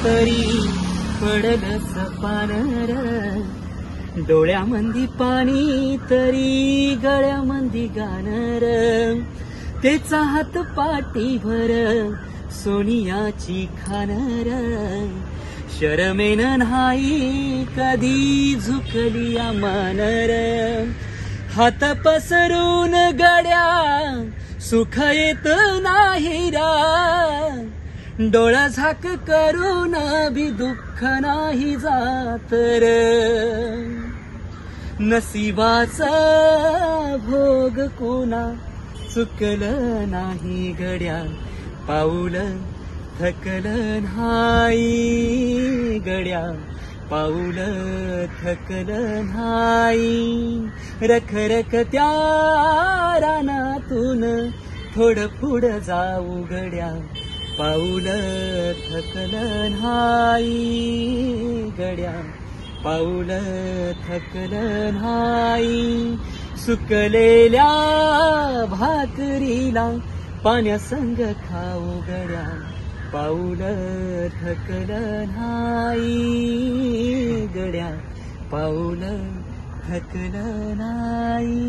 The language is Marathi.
तरी पडलंच पानर, डोळ्यामंदी पाणी तरी गळ्यामंदी गाणर, तेचा हात पाठीभर सोनियाची खानर, शरमेन नाही कधी झुकली मानर, हात पसरून गड्या सुख येत नाही रा, डोळा झाक करून भी दुःख नाही जात र, नशिबाचा भोग कोणा चुकलं नाही गड्या, पाऊल थकलं नाही गड्या, पाऊल थकलं नाही, रख रख त्या रानातून थोडं पुढं जाऊ गड्या, पाऊल थकलं नाही गड्या, पाऊल थकलं नाही, सुकलेल्या भाकरीला पाण्यासंग खाऊ गड्या, पाऊल थकलं नाही गड्या, पाऊल थकलं नाही.